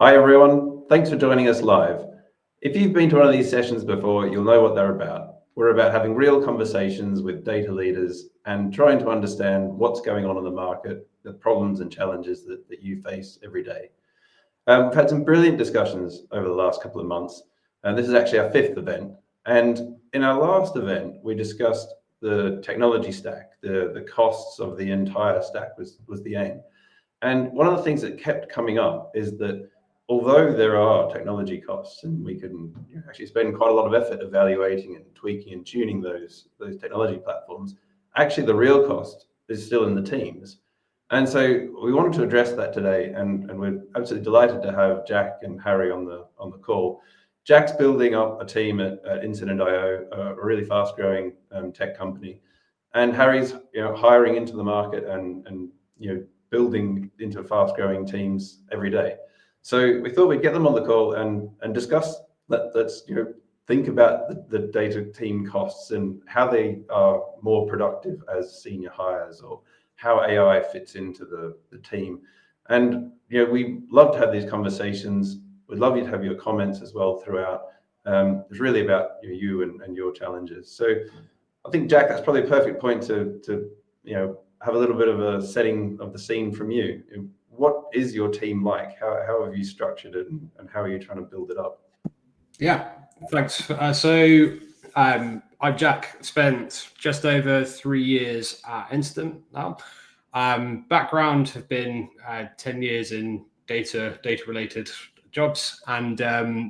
Hi everyone, thanks for joining us live. If you've been to one of these sessions before, you'll know what they're about. We're about having real conversations with data leaders and trying to understand what's going on in the market, the problems and challenges that you face every day. We've had some brilliant discussions over the last couple of months, and this is actually our 5th event. And in our last event, we discussed the technology stack, the costs of the entire stack was the aim. And one of the things that kept coming up is that although there are technology costs and we can actually spend quite a lot of effort evaluating and tweaking and tuning those technology platforms, actually the real cost is still in the teams. And so we wanted to address that today, and we're absolutely delighted to have Jack and Harry on the call. Jack's building up a team at Incident.io, a really fast-growing tech company, and Harry's hiring into the market and building into fast-growing teams every day. So we thought we'd get them on the call and discuss that. Let's think about the data team costs and how they are more productive as senior hires, or how AI fits into the team. And we love to have these conversations. We'd love you to have your comments as well throughout. It's really about you and your challenges. So I think, Jack, that's probably a perfect point to have a little bit of a setting of the scene from you. What is your team like? How have you structured it, and how are you trying to build it up? Yeah, thanks. I'm Jack, spent just over 3 years at Instant now. Background have been 10 years in data related jobs, and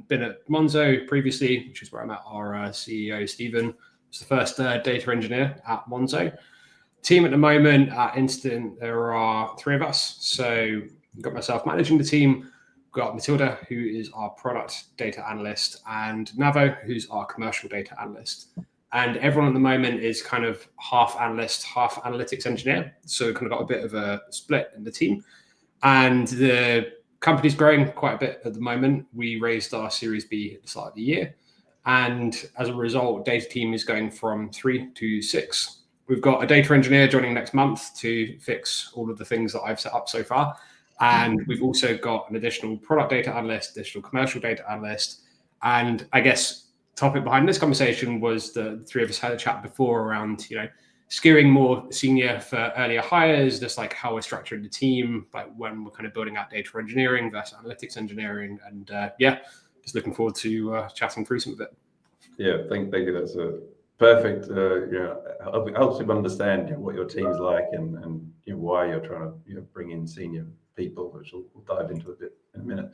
been at Monzo previously, which is where I met our CEO, Stephen. Was the first data engineer at Monzo. Team at the moment at Instant, there are 3 of us. So we've got myself managing the team. We've got Matilda, who is our product data analyst, and Navo, who's our commercial data analyst. And everyone at the moment is kind of half analyst, half analytics engineer. So we've kind of got a bit of a split in the team. And the company's growing quite a bit at the moment. We raised our Series B at the start of the year. And as a result, data team is going from 3 to 6. We've got a data engineer joining next month to fix all of the things that I've set up so far. And we've also got an additional product data analyst, additional commercial data analyst. And I guess topic behind this conversation was the 3 of us had a chat before around, skewing more senior for earlier hires, just like how we're structuring the team, like when we're kind of building out data engineering versus analytics engineering. And just looking forward to chatting through some of it. Yeah, thank you. That's a perfect, helps people understand what your team's like and why you're trying to bring in senior people, which we'll dive into a bit in a minute.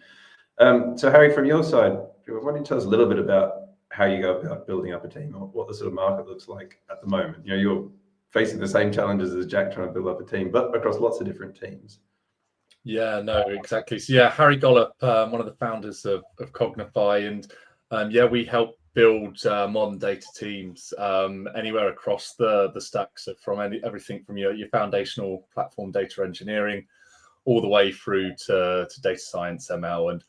So Harry, from your side, why don't you tell us a little bit about how you go about building up a team, or what the sort of market looks like at the moment? You're facing the same challenges as Jack trying to build up a team, but across lots of different teams. Yeah, no, exactly. So yeah, Harry Gollop, one of the founders of Cognify, and we help build modern data teams anywhere across the stack. So from everything from your foundational platform data engineering all the way through to data science, ML, and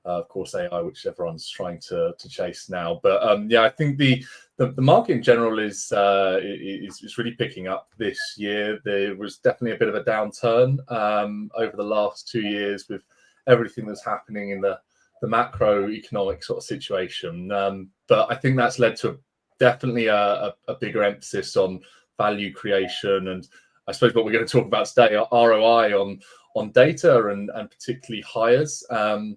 of course AI, which everyone's trying to chase now. But I think the market in general is really picking up this year. There was definitely a bit of a downturn over the last 2 years with everything that's happening in the macroeconomic sort of situation. But I think that's led to definitely a bigger emphasis on value creation, and I suppose what we're going to talk about today are ROI on data and particularly hires. And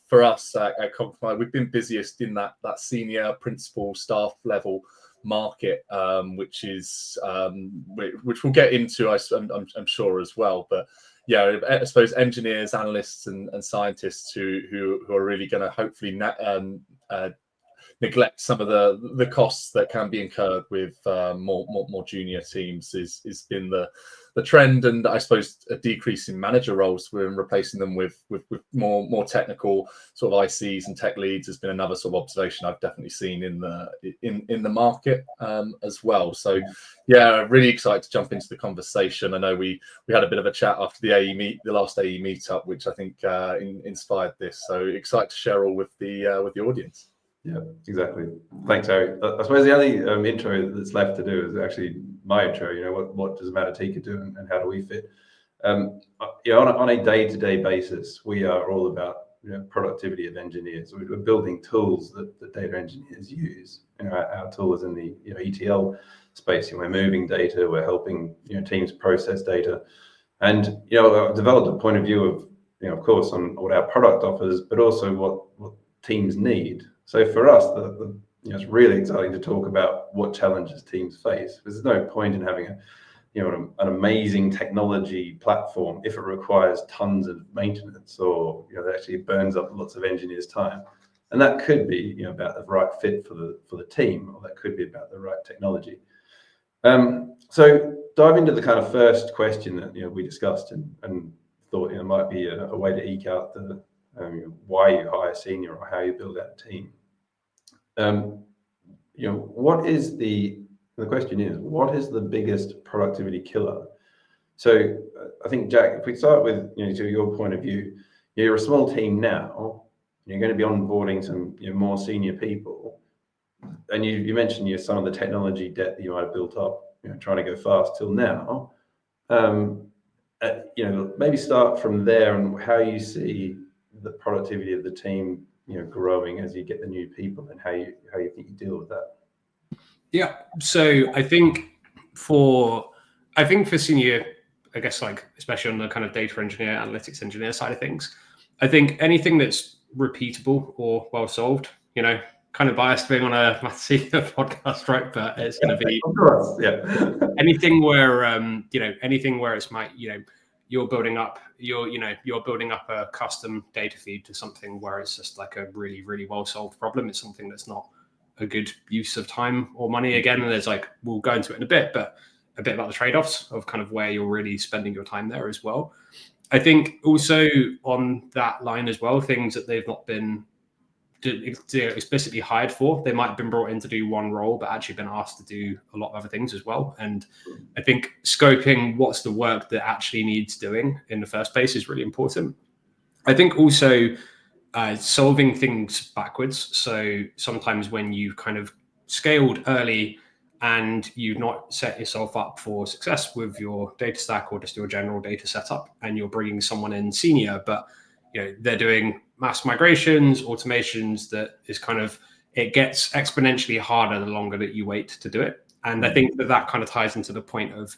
for us at Cognify, we've been busiest in that senior principal staff level market, which we'll get into, I'm sure, as well. But yeah, I suppose engineers, analysts, and scientists who are really going to hopefully neglect some of the costs that can be incurred with more junior teams is been the trend. And I suppose a decrease in manager roles, we're replacing them with more technical sort of ICs and tech leads has been another sort of observation I've definitely seen in the market as well. So yeah, really excited to jump into the conversation. I know we had a bit of a chat after the last AE meetup, which I think inspired this. So excited to share all with the audience. Yeah, exactly. Thanks, Harry. I suppose the only intro that's left to do is actually my intro. What does Matatika do, and how do we fit? On a day-to-day basis, we are all about productivity of engineers. We're building tools that data engineers use. Our tool is in the ETL space, and we're moving data. We're helping teams process data, and I've developed a point of view of of course on what our product offers, but also what teams need. So for us, it's really exciting to talk about what challenges teams face. There's no point in having an amazing technology platform if it requires tons of maintenance or that actually burns up lots of engineers' time. And that could be about the right fit for the team, or that could be about the right technology. So dive into the kind of first question that we discussed and thought might be a way to eke out the why you hire senior or how you build that team. What is the question is, what is the biggest productivity killer? So I think, Jack, if we start with to your point of view, you're a small team now. You're going to be onboarding some more senior people, and you mentioned some of the technology debt that you might have built up, trying to go fast till now. Maybe start from there and how you see the productivity of the team, growing as you get the new people, and how you think you deal with that. Yeah. So I think for senior, I guess, like especially on the kind of data engineer, analytics engineer side of things, I think anything that's repeatable or well solved, kind of biased being on a Matatika podcast, right? But it's going to be, of course, yeah. anything where it's you're building up a custom data feed to something where it's just like a really, really well solved problem. It's something that's not a good use of time or money. Again, and there's we'll go into it in a bit, but a bit about the trade-offs of kind of where you're really spending your time there as well. I think also on that line as well, things that they've not been explicitly hired for. They might have been brought in to do one role, but actually been asked to do a lot of other things as well. And I think scoping what's the work that actually needs doing in the first place is really important. I think also solving things backwards. So sometimes when you've kind of scaled early and you've not set yourself up for success with your data stack or just your general data setup, and you're bringing someone in senior, but they're doing mass migrations, automations, that is kind of, it gets exponentially harder the longer that you wait to do it. And I think that kind of ties into the point of,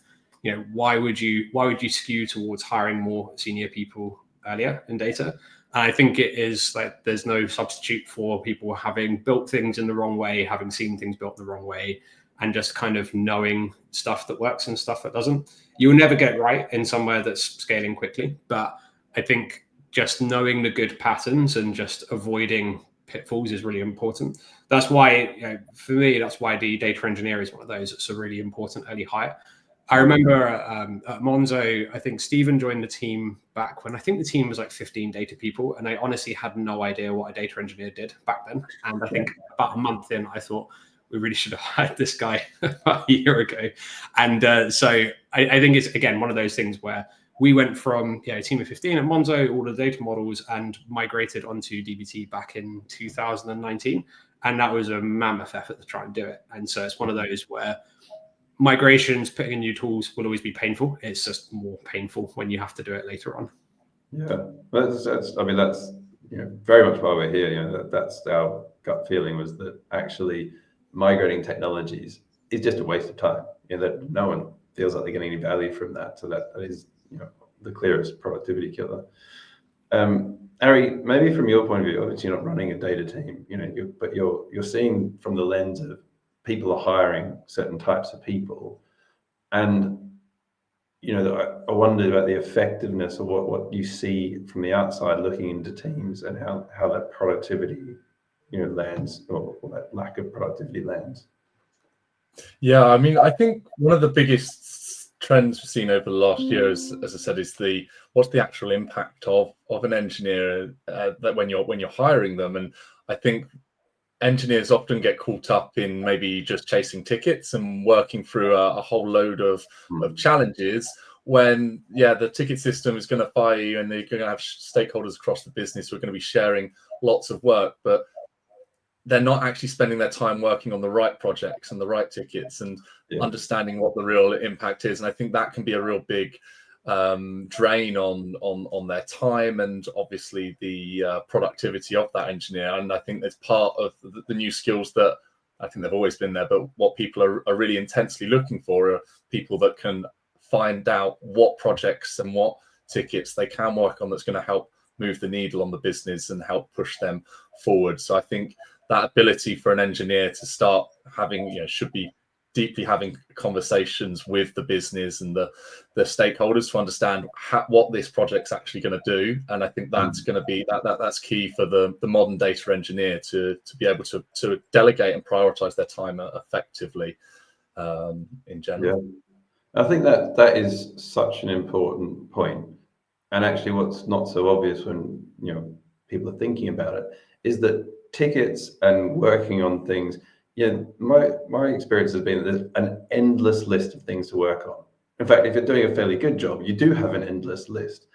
why would you skew towards hiring more senior people earlier in data? And I think it is there's no substitute for people having built things in the wrong way, having seen things built the wrong way, and just kind of knowing stuff that works and stuff that doesn't. You will never get it right in somewhere that's scaling quickly, but I think just knowing the good patterns and just avoiding pitfalls is really important. That's why, for me, that's why the data engineer is one of those. It's a really important early hire. I remember at Monzo, I think Stephen joined the team back when I think the team was 15 data people. And I honestly had no idea what a data engineer did back then. And I think about a month in, I thought we really should have hired this guy a year ago. And so I think it's, again, one of those things where we went from a team of 15 at Monzo, all the data models, and migrated onto DBT back in 2019. And that was a mammoth effort to try and do it. And so it's one of those where migrations, putting in new tools will always be painful. It's just more painful when you have to do it later on. Yeah, that's very much why we're here. That's our gut feeling, was that actually migrating technologies is just a waste of time. That no one feels like they're getting any value from that. So that is the clearest productivity killer. Harry, maybe from your point of view, obviously you're not running a data team, but you're seeing from the lens of people are hiring certain types of people, and I wondered about the effectiveness of what you see from the outside looking into teams, and how that productivity lands, or that lack of productivity lands. Yeah, I mean, I think one of the biggest trends we've seen over the last year, as I said, is what's the actual impact of an engineer that when you're hiring them. And I think engineers often get caught up in maybe just chasing tickets and working through a whole load of challenges, when the ticket system is going to fire you, and they're going to have stakeholders across the business who are going to be sharing lots of work, but they're not actually spending their time working on the right projects and the right tickets and understanding what the real impact is. And I think that can be a real big drain on their time and obviously the productivity of that engineer. And I think that's part of the new skills that I think they've always been there, but what people are really intensely looking for are people that can find out what projects and what tickets they can work on that's going to help move the needle on the business and help push them forward. So I think that ability for an engineer to start having, should be deeply having conversations with the business and the stakeholders to understand what this project's actually going to do. And I think that's going to be that's key for the modern data engineer to be able to delegate and prioritize their time effectively in general. Yeah. I think that is such an important point. And actually what's not so obvious when people are thinking about it is that tickets and working on things, my experience has been that there's an endless list of things to work on. In fact, if you're doing a fairly good job, you do have an endless list,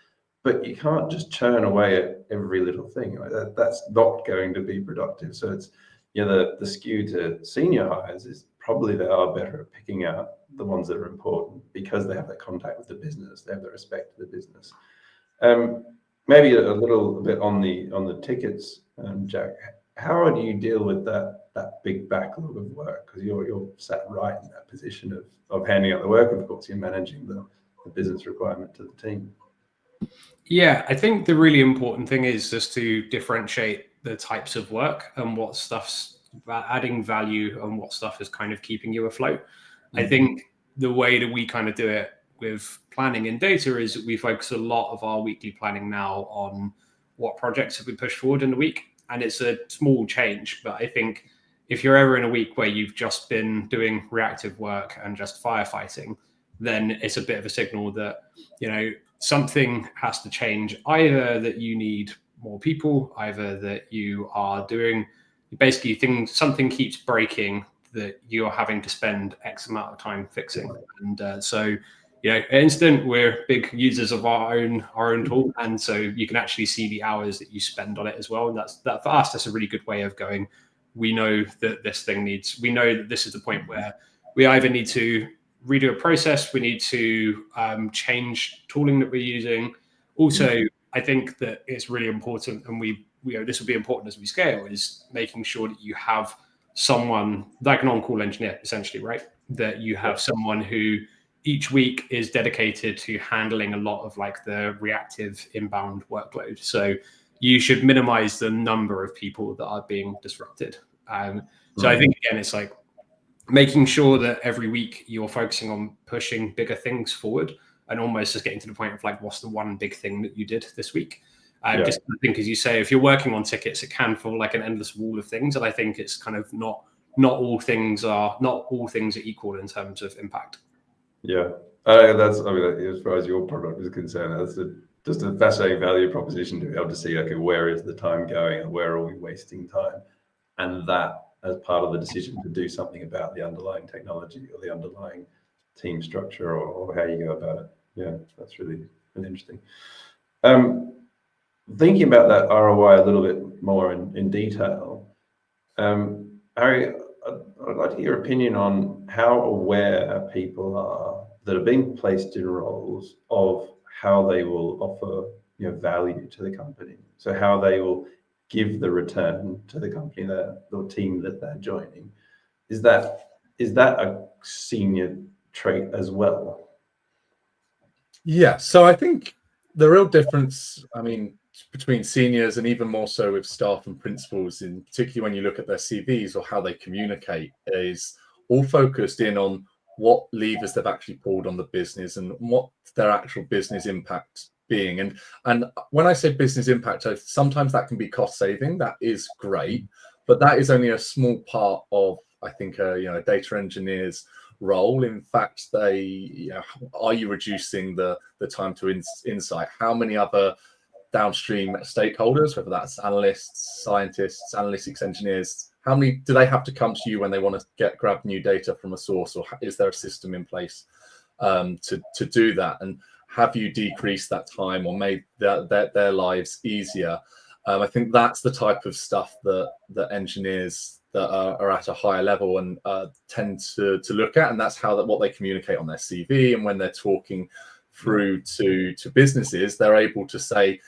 but you can't just churn away at every little thing. That's not going to be productive. So it's, the skew to senior hires is probably they are better at picking out the ones that are important because they have that contact with the business, they have the respect for the business. Maybe a little bit on the tickets, Jack. How do you deal with that big backlog of work? Because you're sat right in that position of handing out the work. Of course, you're managing the business requirement to the team. Yeah, I think the really important thing is just to differentiate the types of work and what stuff's adding value and what stuff is kind of keeping you afloat. I think the way that we kind of do it with planning and data is we focus a lot of our weekly planning now on what projects have been pushed forward in the week. And it's a small change, but I think if you're ever in a week where you've just been doing reactive work and just firefighting, then it's a bit of a signal that, something has to change, either that you need more people, either that you are doing basically something keeps breaking that you're having to spend X amount of time fixing. And so at Instant, we're big users of our own tool, and so you can actually see the hours that you spend on it as well. And that for us, that's a really good way of going. We know that we know that this is the point where we either need to redo a process, we need to change tooling that we're using. Also, I think that it's really important, and this will be important as we scale, is making sure that you have someone like an on-call engineer, essentially, right? That you have someone who each week is dedicated to handling a lot of like the reactive inbound workload. So you should minimize the number of people that are being disrupted. So I think, again, it's like making sure that every week you're focusing on pushing bigger things forward and almost just getting to the point of like, what's the one big thing that you did this week? Just I think, as you say, if you're working on tickets, it can feel like an endless wall of things. And I think it's kind of not all things are equal in terms of impact. Yeah, as far as your product is concerned, that's just a fascinating value proposition to be able to see, okay, where is the time going and where are we wasting time? And that as part of the decision to do something about the underlying technology or the underlying team structure or how you go about it. Yeah, that's really, really interesting. Thinking about that ROI a little bit more in detail, Harry, I'd like to get your opinion on how aware people are that are being placed in roles of how they will offer value to the company. So how they will give the return to the company, the team that they're joining. Is that a senior trait as well? Yeah, so I think the real difference, between seniors and even more so with staff and principals, in particularly when you look at their CVs or how they communicate, is all focused in on what levers they've actually pulled on the business and what their actual business impact being. And when I say business impact, sometimes that can be cost saving. That is great, but that is only a small part of, I think, a data engineer's role. In fact, are you reducing the time to insight? How many other downstream stakeholders, whether that's analysts, scientists, analytics engineers, how many do they have to come to you when they want to grab new data from a source, or is there a system in place to do that? And have you decreased that time or made their lives easier? I think that's the type of stuff that engineers that are at a higher level and tend to look at, and that's what they communicate on their CV and when they're talking through to businesses, they're able to say,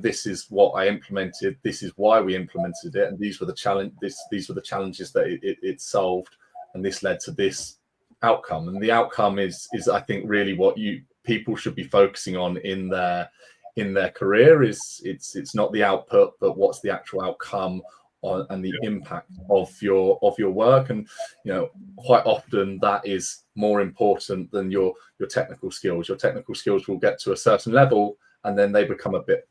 this is what I implemented, this is why we implemented it, and these were the challenges that it solved, and this led to this outcome. And the outcome is I think really what people should be focusing on in their career. It's not the output, but what's the actual outcome and the impact of your work. And quite often that is more important than your technical skills. Your technical skills will get to a certain level, and then they become a bit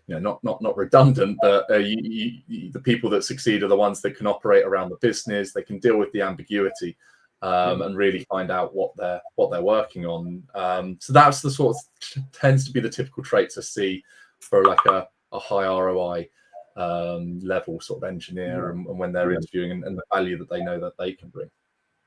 not redundant, but the people that succeed are the ones that can operate around the business. They can deal with the ambiguity and really find out what they're working on. So that's the sort of tends to be the typical traits I see for like a high ROI level sort of engineer, and when they're interviewing, and the value that they know that they can bring.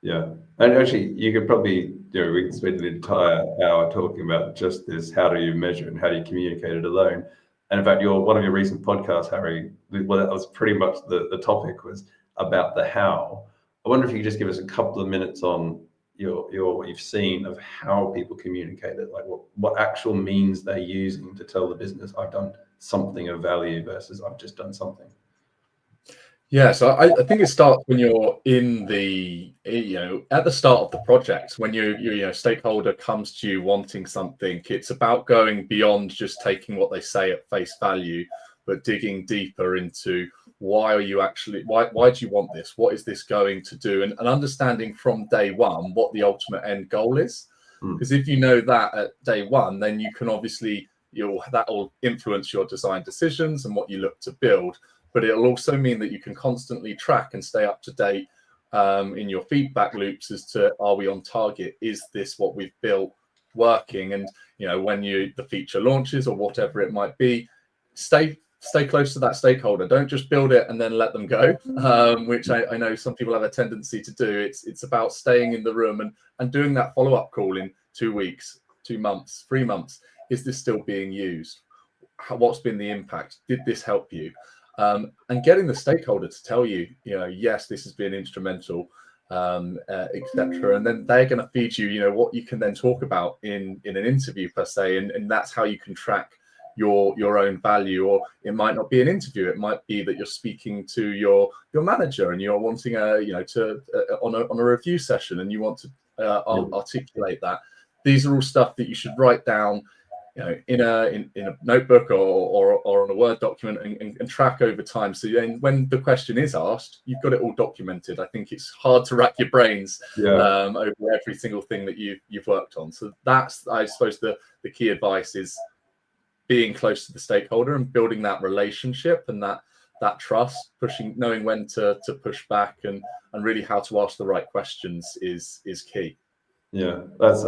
Yeah, and actually, you could probably, we can spend an entire hour talking about just this. How do you measure and how do you communicate it alone? And in fact, one of your recent podcasts, Harry, well, that was pretty much the topic was about the how. I wonder if you could just give us a couple of minutes on what you've seen of how people communicate it, like what actual means they're using to tell the business I've done something of value versus I've just done something. Yeah, so I think it starts when you're in the, at the start of the project, when your stakeholder comes to you wanting something. It's about going beyond just taking what they say at face value, but digging deeper into why do you want this? What is this going to do? And understanding from day one what the ultimate end goal is. Because if you know that at day one, then you can obviously, that will influence your design decisions and what you look to build. But it'll also mean that you can constantly track and stay up to date in your feedback loops as to, are we on target? Is this what we've built working? And when the feature launches or whatever it might be, stay close to that stakeholder. Don't just build it and then let them go, which I know some people have a tendency to do. It's about staying in the room and doing that follow-up call in 2 weeks, 2 months, 3 months. Is this still being used? What's been the impact? Did this help you? And getting the stakeholder to tell you, yes, this has been instrumental, etc. And then they're going to feed you, what you can then talk about in an interview per se, and that's how you can track your own value. Or it might not be an interview; it might be that you're speaking to your manager and you're wanting on a review session, and you want to articulate that. These are all stuff that you should write down, in a notebook or on a Word document and track over time. So then when the question is asked, you've got it all documented. I think it's hard to rack your brains over every single thing that you've worked on. So that's, I suppose, the key advice is being close to the stakeholder and building that relationship and that trust, knowing when to push back and really how to ask the right questions is key. Yeah, that's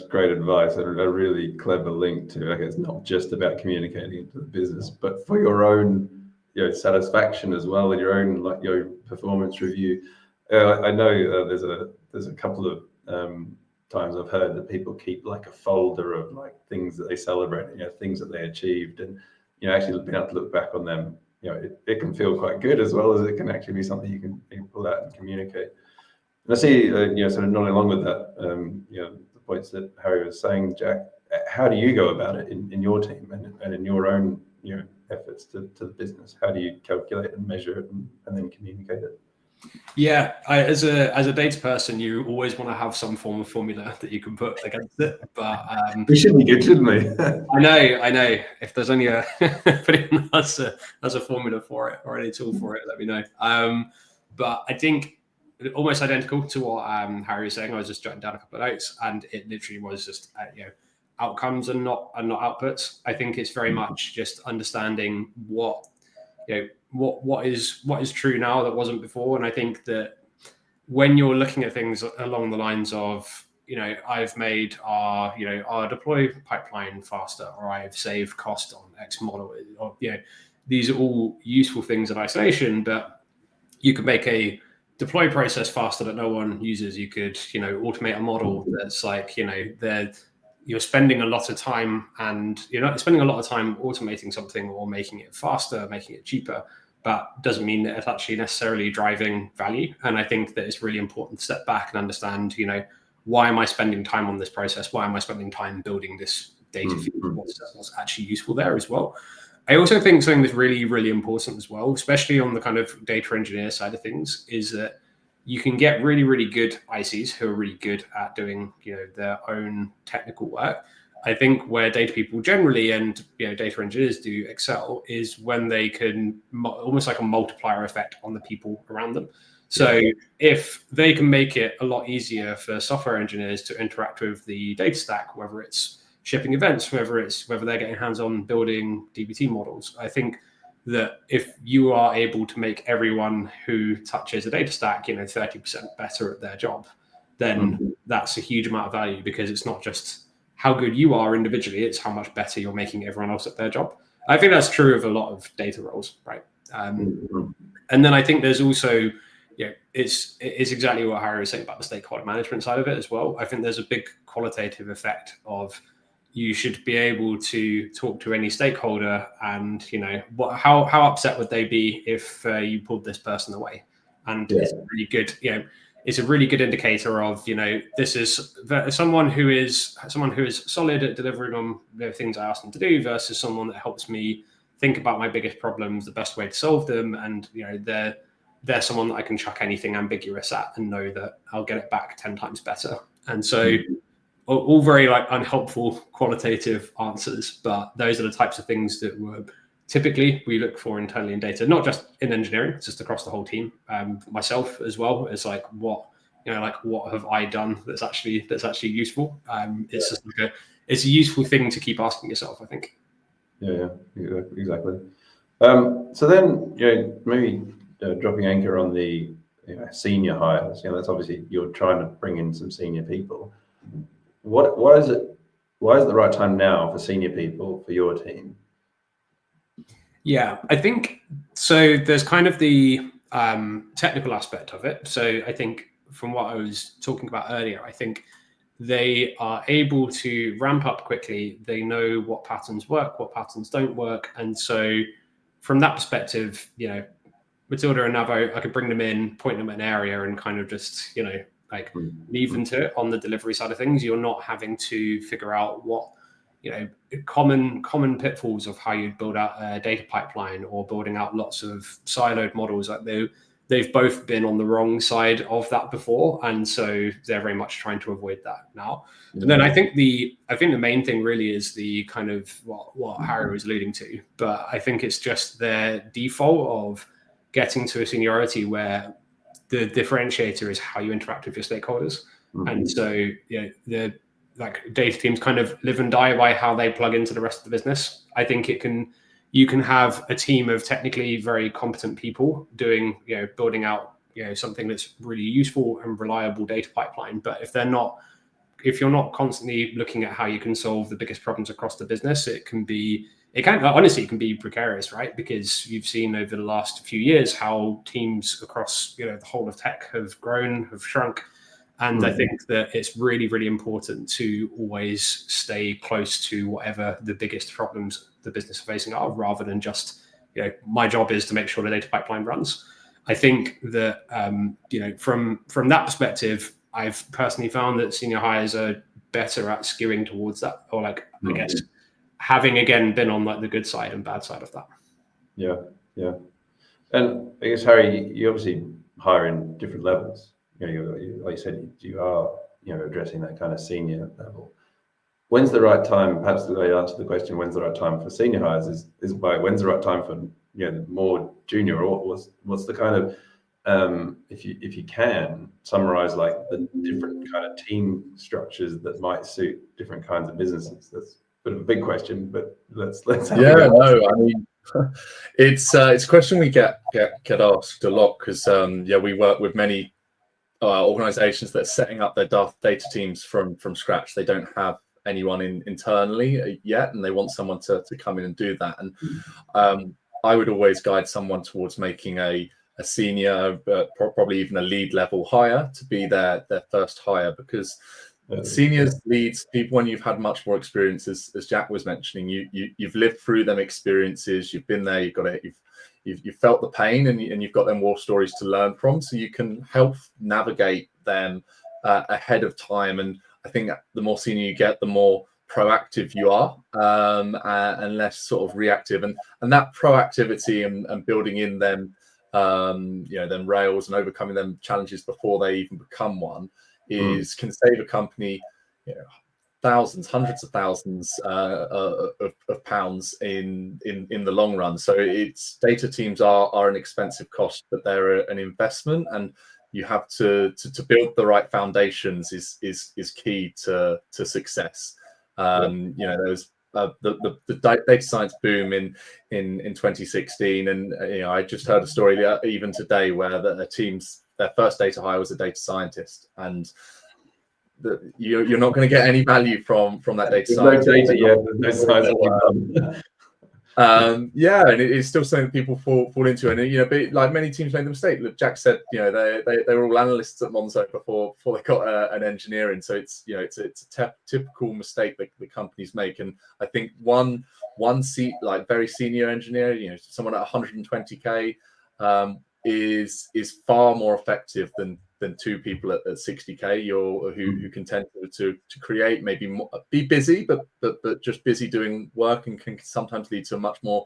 great advice. A really clever link to, okay, it's not just about communicating to the business, but for your own satisfaction as well, and your own your performance review. I know there's a couple of times I've heard that people keep like a folder of like things that they celebrate, things that they achieved, and actually being able to look back on them, it can feel quite good, as well as it can actually be something you can pull out and communicate. And I see, sort of nodding along with that, the points that Harry was saying, Jack. How do you go about it in your team and in your own, efforts to the business? How do you calculate and measure it and then communicate it? Yeah, as a data person, you always want to have some form of formula that you can put against it. But we should be good, shouldn't we? I know. If there's only that's a formula for it or any tool for it, let me know. But I think almost identical to what Harry was saying. I was just jotting down a couple of notes, and it literally was just outcomes and not outputs. I think it's very much just understanding what is true now that wasn't before. And I think that when you're looking at things along the lines of I've made our deploy pipeline faster, or I've saved cost on X model, or these are all useful things in isolation, but you could make a deploy process faster that no one uses. You could, automate a model that's like, you're spending a lot of time, and you're not spending a lot of time automating something or making it faster, making it cheaper, but doesn't mean that it's actually necessarily driving value. And I think that it's really important to step back and understand, why am I spending time on this process? Why am I spending time building this data feed? What's actually useful there as well? I also think something that's really, really important as well, especially on the kind of data engineer side of things, is that you can get really, really good ICs who are really good at doing, their own technical work. I think where data people generally and data engineers do excel is when they can almost like a multiplier effect on the people around them. So if they can make it a lot easier for software engineers to interact with the data stack, whether it's shipping events, whether they're getting hands-on building DBT models, I think that if you are able to make everyone who touches a data stack, 30% better at their job, then that's a huge amount of value, because it's not just how good you are individually, it's how much better you're making everyone else at their job. I think that's true of a lot of data roles, right? And then I think there's also, it's exactly what Harry was saying about the stakeholder management side of it as well. I think there's a big qualitative effect of, you should be able to talk to any stakeholder and, how upset would they be if you pulled this person away? And it's really good, it's a really good indicator of, this is someone who is solid at delivering on the things I ask them to do versus someone that helps me think about my biggest problems, the best way to solve them. And, they're someone that I can chuck anything ambiguous at and know that I'll get it back 10 times better. And so all very unhelpful qualitative answers, but those are the types of things that we look for internally in data, not just in engineering, it's just across the whole team. Myself as well, it's what have I done that's actually useful? It's just it's a useful thing to keep asking yourself, I think. Yeah, exactly. So then, maybe dropping anchor on the senior hires. That's obviously, you're trying to bring in some senior people. Why is it the right time now for senior people for your team? Yeah, I think so. There's kind of the technical aspect of it. So I think from what I was talking about earlier, I think they are able to ramp up quickly. They know what patterns work, what patterns don't work. And so from that perspective, Matilda and Navo, I could bring them in, point them at an area and kind of just, leave them to it on the delivery side of things. You're not having to figure out what, common pitfalls of how you build out a data pipeline or building out lots of siloed models. Like they've both been on the wrong side of that before. And so they're very much trying to avoid that now. And then I think the main thing really is the kind of what Harry was alluding to, but I think it's just their default of getting to a seniority where the differentiator is how you interact with your stakeholders. And so, the data teams kind of live and die by how they plug into the rest of the business. I think you can have a team of technically very competent people doing, building out, something that's really useful and reliable data pipeline. But if you're not constantly looking at how you can solve the biggest problems across the business, it can be precarious, right? Because you've seen over the last few years how teams across, the whole of tech have grown, have shrunk. And I think that it's really, really important to always stay close to whatever the biggest problems the business is facing are, rather than just, my job is to make sure the data pipeline runs. I think that, from that perspective, I've personally found that senior hires are better at skewing towards that, or I guess, having again been on the good side and bad side of that. Yeah. And I guess, Harry, you obviously hire in different levels. Like you said, you are addressing that kind of senior level. When's the right time? Perhaps the way to answer the question, when's the right time for senior hires, is by when's the right time for more junior, or what's the kind of if you can summarize the different kind of team structures that might suit different kinds of businesses. That's a bit of a big question, but let's have I mean, it's a question we get asked a lot, because we work with many organizations that are setting up their data teams from scratch. They don't have anyone internally yet, and they want someone to come in and do that. And I would always guide someone towards making a senior, probably even a lead level hire to be their first hire, because seniors, leads, people when you've had much more experience, as Jack was mentioning, you've lived through them experiences, you've been there, you've got it, you've felt the pain, and you've got them war stories to learn from, so you can help navigate them ahead of time. And I think the more senior you get, the more proactive you are, and less sort of reactive. And that proactivity and building in them, them rails and overcoming them challenges before they even become one can save a company, thousands, hundreds of thousands of pounds in the long run. So data teams are an expensive cost, but they're an investment, and you have to build the right foundations is key to success. There was the data science boom in 2016, and I just heard a story even today where their first data hire was a data scientist, and you're not going to get any value from that data science. No data yet. There's no science. And it's still something that people fall into. And but like many teams made the mistake. Look, Jack said, they were all analysts at Monzo before they got an engineer in. So it's a typical mistake that the companies make. And I think one seat, like very senior engineer, someone at 120k, is far more effective than two people at 60k who can tend to create, maybe more, be busy, but just busy doing work, and can sometimes lead to a much more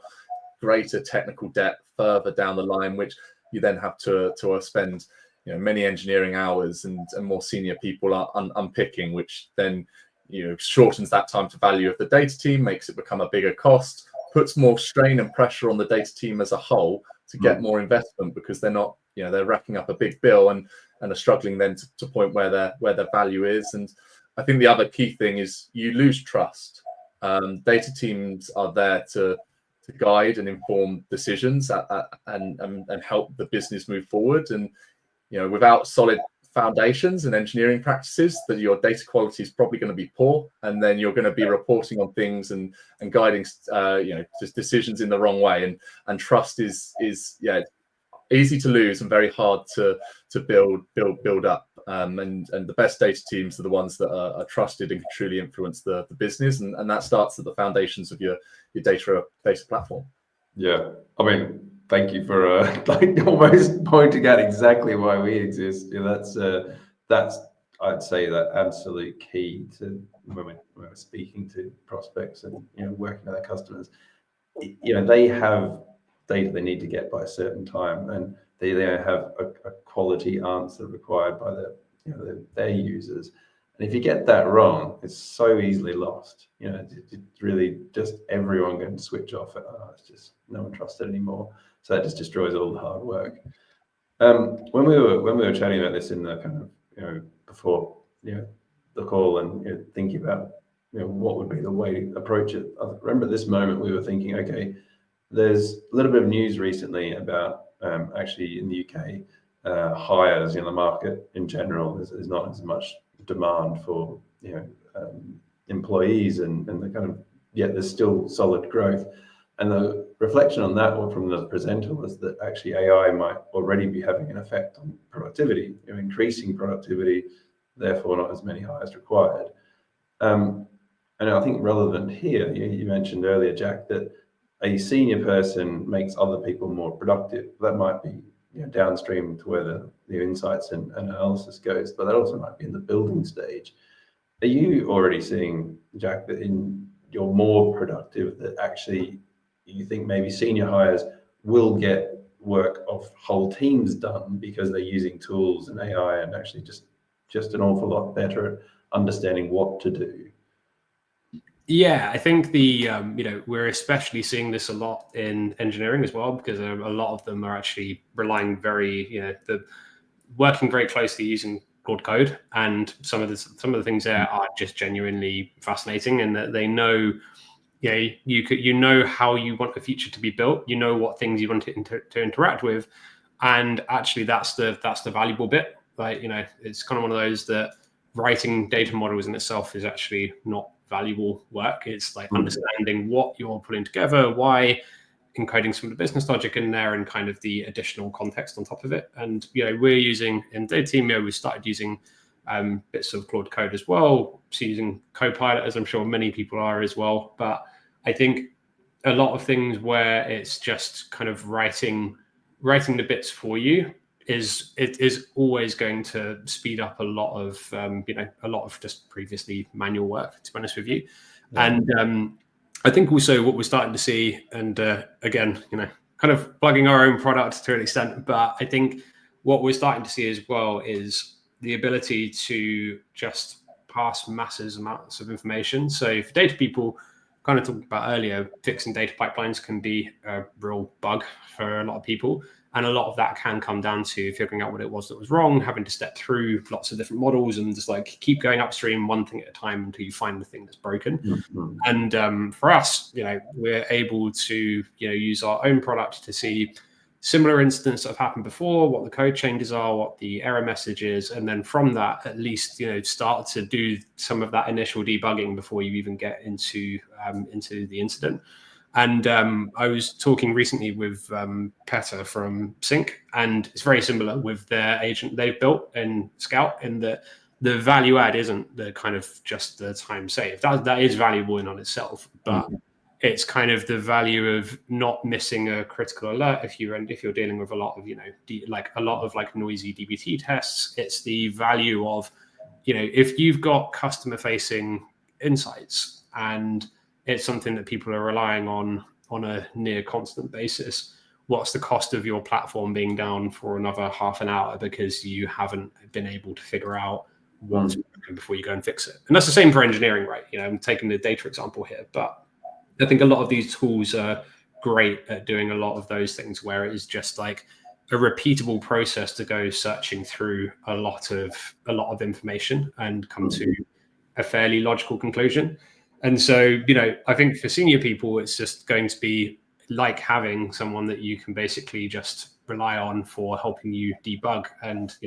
greater technical depth further down the line, which you then have to spend many engineering hours and more senior people are unpicking, which then shortens that time to value of the data team, makes it become a bigger cost, puts more strain and pressure on the data team as a whole to get more investment, because they're not they're racking up a big bill and are struggling then to point where their value is. And I think the other key thing is you lose trust. Data teams are there to guide and inform decisions and help the business move forward. And without solid foundations and engineering practices, that your data quality is probably going to be poor, and then you're going to be reporting on things and guiding just decisions in the wrong way. And trust is easy to lose and very hard to build up. And the best data teams are the ones that are trusted and can truly influence the business, and that starts at the foundations of your data platform. Yeah, I mean, thank you for almost pointing out exactly why we exist. That's I'd say that absolute key to when we're speaking to prospects and working with our customers. They have data they need to get by a certain time, and they have a quality answer required by their users. And if you get that wrong, it's so easily lost. It's really just everyone going to switch off. It's just no one trusts it anymore. So that just destroys all the hard work. When we were chatting about this in the kind of before the call and thinking about what would be the way to approach it, I remember at this moment we were thinking, okay, there's a little bit of news recently about actually in the UK hires in the market in general. There's not as much demand for employees and the kind of, yet there's still solid growth. And the reflection on that one from the presenter was that actually AI might already be having an effect on productivity, increasing productivity, therefore not as many hires required. And I think relevant here, you mentioned earlier, Jack, that a senior person makes other people more productive. That might be downstream to where the insights and analysis goes, but that also might be in the building stage. Are you already seeing, Jack, that you're more productive, that actually you think maybe senior hires will get work of whole teams done because they're using tools and AI and actually just an awful lot better at understanding what to do? Yeah, I think we're especially seeing this a lot in engineering as well, because a lot of them are actually relying working very closely using Claude Code, and some of the things there are just genuinely fascinating, and that they know, you know how you want the feature to be built, what things you want to interact with, and actually that's the valuable bit. It's kind of one of those that writing data models in itself is actually not valuable work. It's like understanding what you're putting together, why, encoding some of the business logic in there, and kind of the additional context on top of it. And we're using in data team, we started using bits of Claude Code as well, so using Copilot, as I'm sure many people are as well. But I think a lot of things where it's just kind of writing the bits for you it is always going to speed up a lot of a lot of just previously manual work, to be honest with you. Yeah. And I think also what we're starting to see, and again, kind of plugging our own product to an extent, but I think what we're starting to see as well is the ability to just pass massive amounts of information. So for data people, kind of talked about earlier, fixing data pipelines can be a real bug for a lot of people. And a lot of that can come down to figuring out what it was that was wrong, having to step through lots of different models and just like keep going upstream one thing at a time until you find the thing that's broken. Mm-hmm. And for us, we're able to, use our own product to see similar incidents that have happened before, what the code changes are, what the error message is. And then from that, at least, start to do some of that initial debugging before you even get into the incident. And I was talking recently with Petter from Sync, and it's very similar with their agent they've built in Scout, in that the value add isn't the kind of just the time saved. That is valuable in on itself, but it's kind of the value of not missing a critical alert if you're dealing with a lot of noisy DBT tests. It's the value of if you've got customer facing insights and it's something that people are relying on a near constant basis, what's the cost of your platform being down for another half an hour because you haven't been able to figure out what's broken before you go and fix it? And that's the same for engineering, right? I'm taking the data example here, but I think a lot of these tools are great at doing a lot of those things where it is just like a repeatable process to go searching through a lot of information and come to a fairly logical conclusion. And so, I think for senior people, it's just going to be like having someone that you can basically just rely on for helping you debug and,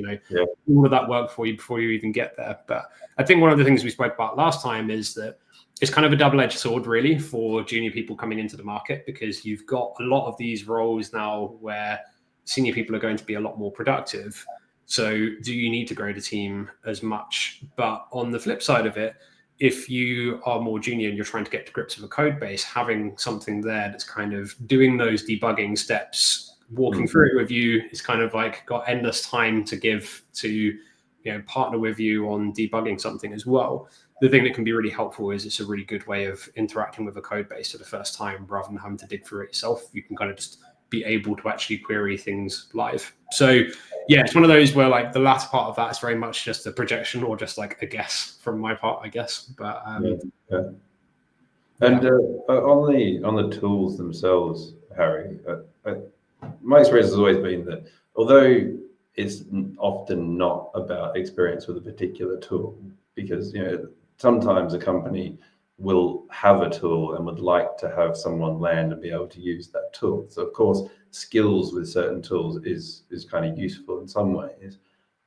all of that work for you before you even get there. But I think one of the things we spoke about last time is that it's kind of a double-edged sword, really, for junior people coming into the market, because you've got a lot of these roles now where senior people are going to be a lot more productive. So do you need to grow the team as much? But on the flip side of it, if you are more junior and you're trying to get to grips with a code base, having something there that's kind of doing those debugging steps, walking through it with you, is kind of like got endless time to give to, partner with you on debugging something as well. The thing that can be really helpful is it's a really good way of interacting with a code base for the first time rather than having to dig through it yourself. You can kind of just be able to actually query things live. So yeah, it's one of those where like the latter part of that is very much just a projection or just like a guess from my part, I guess. But And on the tools themselves, Harry, my experience has always been that although it's often not about experience with a particular tool, because sometimes a company will have a tool and would like to have someone land and be able to use that tool. So of course, skills with certain tools is kind of useful in some ways.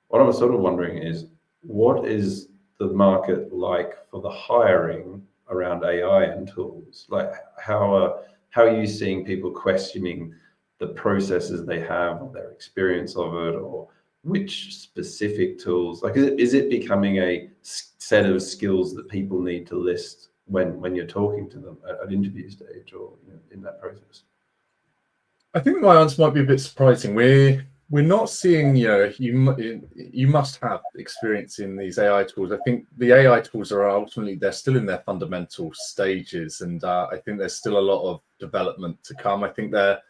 What I'm sort of wondering is, what is the market like for the hiring around AI and tools? Like how are you seeing people questioning the processes they have, or their experience of it, or which specific tools? Like, is it becoming a set of skills that people need to list when you're talking to them at interview stage or in that process? I think my answer might be a bit surprising. We're not seeing, you must have experience in these AI tools. I think the AI tools are ultimately, they're still in their fundamental stages, and I think there's still a lot of development to come. I think the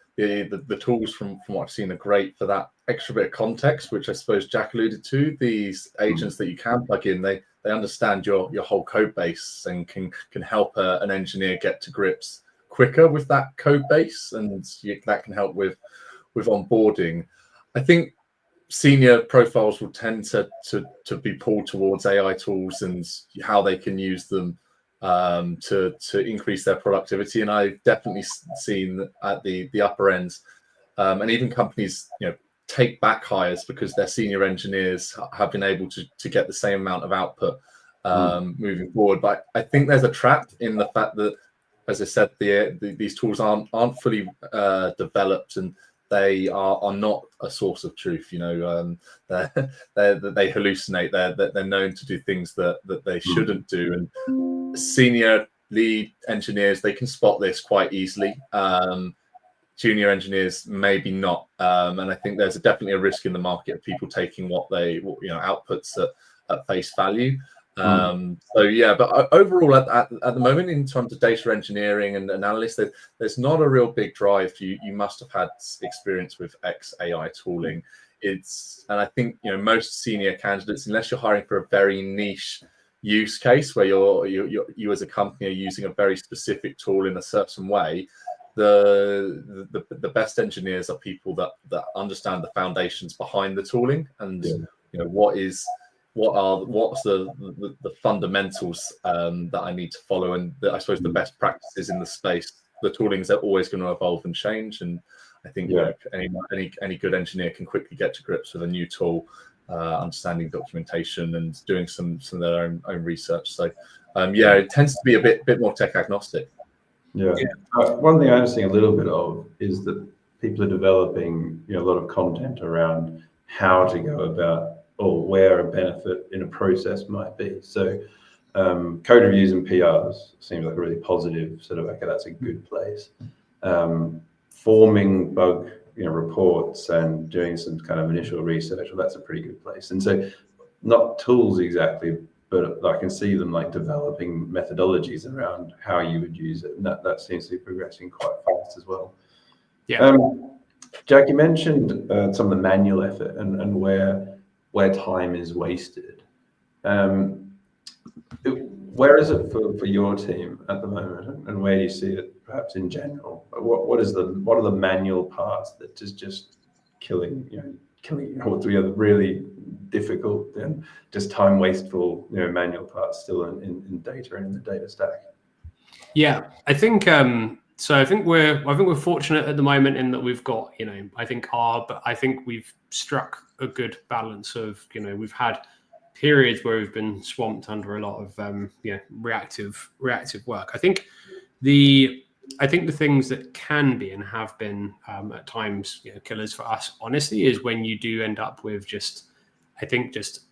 tools from what I've seen are great for that extra bit of context, which I suppose Jack alluded to. These agents that you can plug in, they understand your whole code base and can help an engineer get to grips quicker with that code base, and that can help with onboarding. I think senior profiles will tend to be pulled towards AI tools and how they can use them to increase their productivity. And I've definitely seen at the upper ends, and even companies, take back hires because their senior engineers have been able to get the same amount of output moving forward. But I think there's a trap in the fact that, as I said, these tools aren't fully developed, and they are not a source of truth. They hallucinate. They're known to do things that they shouldn't do, and senior lead engineers, they can spot this quite easily. junior engineers, maybe not. And I think there's definitely a risk in the market of people taking what outputs at face value. So yeah, but overall at the moment, in terms of data engineering and analysts, there's not a real big drive. You must have had experience with X AI tooling. And I think most senior candidates, unless you're hiring for a very niche use case where you as a company are using a very specific tool in a certain way, the best engineers are people that understand the foundations behind the tooling and what's the fundamentals that I need to follow, and I suppose the best practices in the space. The toolings are always going to evolve and change, and I think any good engineer can quickly get to grips with a new tool, understanding documentation and doing some of their own research. So it tends to be a bit more tech agnostic. One thing I'm seeing a little bit of is that people are developing a lot of content around how to go about or where a benefit in a process might be. So code reviews and PRs seems like a really positive sort of, okay, that's a good place. Forming bug reports and doing some kind of initial research, well, that's a pretty good place. And so not tools exactly, but I can see them like developing methodologies around how you would use it. And that seems to be progressing quite fast as well. Jack, you mentioned some of the manual effort and where time is wasted. Where is it for your team at the moment, and where do you see it perhaps in general? What are the manual parts that is just killing the really difficult and just time wasteful manual parts still in data and in the data stack? Yeah, I think so. I think we're fortunate at the moment in that we've got but I think we've struck a good balance of we've had periods where we've been swamped under a lot of reactive work. I think the things that can be and have been at times killers for us, honestly, is when you do end up with just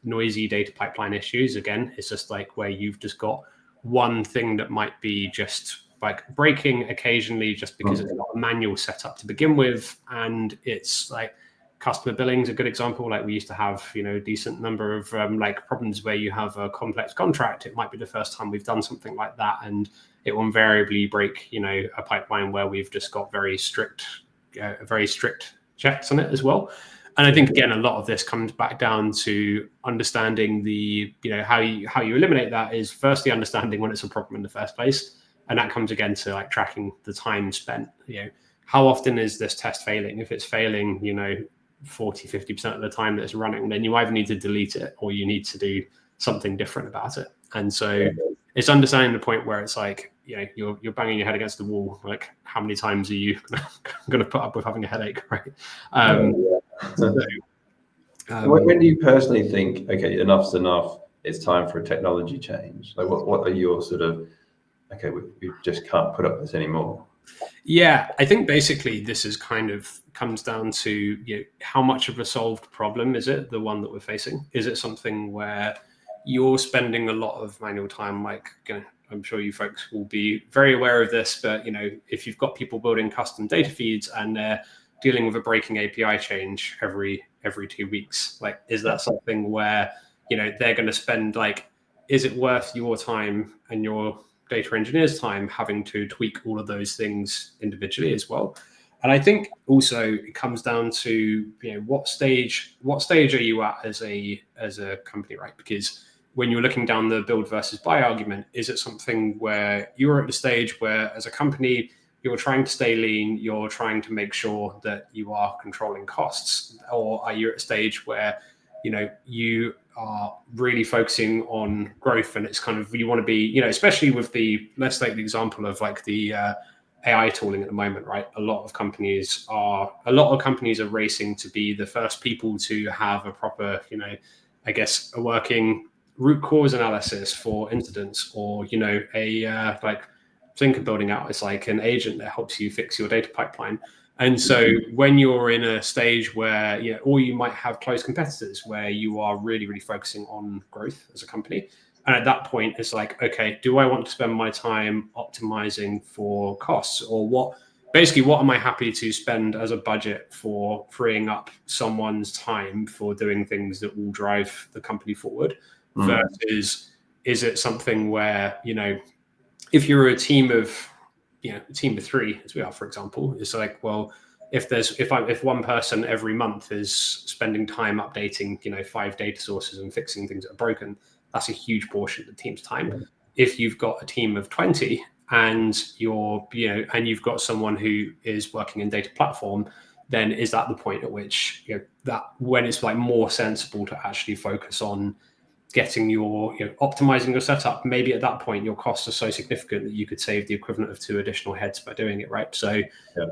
noisy data pipeline issues. Again, it's just like where you've just got one thing that might be just like breaking occasionally just because it's not a manual setup to begin with, and it's like customer billing is a good example. Like we used to have a decent number of problems where you have a complex contract. It might be the first time we've done something like that, and it will invariably break a pipeline where we've just got very strict checks on it as well. And I think again a lot of this comes back down to understanding the how you eliminate that is firstly understanding when it's a problem in the first place, and that comes again to like tracking the time spent. How often is this test failing? If it's failing 40-50% of the time that it's running, then you either need to delete it or you need to do something different about it. And so it's understanding the point where it's like you're banging your head against the wall. Like how many times are you going to put up with having a headache, right? When do you personally think, okay, enough's enough, it's time for a technology change? Like what are your sort of, okay, we just can't put up with this anymore? Yeah, I think basically this is kind of comes down to how much of a solved problem is it, the one that we're facing? Is it something where you're spending a lot of manual time? Like I'm sure you folks will be very aware of this, but if you've got people building custom data feeds and they're dealing with a breaking API change every 2 weeks, like is that something where they're going to spend is it worth your time and your data engineers' time having to tweak all of those things individually as well? And I think also it comes down to what stage are you at as a company, right? Because when you're looking down the build versus buy argument, is it something where you're at the stage where as a company you're trying to stay lean, you're trying to make sure that you are controlling costs, or are you at a stage where you are really focusing on growth, and it's kind of you want to be especially with let's take the example of like the AI tooling at the moment, right? A lot of companies are racing to be the first people to have a proper a working root cause analysis for incidents, or think of building out as like an agent that helps you fix your data pipeline. And so when you're in a stage where, or you might have close competitors where you are really, really focusing on growth as a company. And at that point, it's like, okay, do I want to spend my time optimizing for costs, or what basically, what am I happy to spend as a budget for freeing up someone's time for doing things that will drive the company forward, versus is it something where, if you're a team of, a team of 3, as we are, for example, it's like, well, if one person every month is spending time updating, 5 data sources and fixing things that are broken, that's a huge portion of the team's time. Yeah. If you've got a team of 20 and you've got someone who is working in data platform, then is that the point at which, that when it's like more sensible to actually focus on getting optimizing your setup? Maybe at that point your costs are so significant that you could save the equivalent of 2 additional heads by doing it, right? So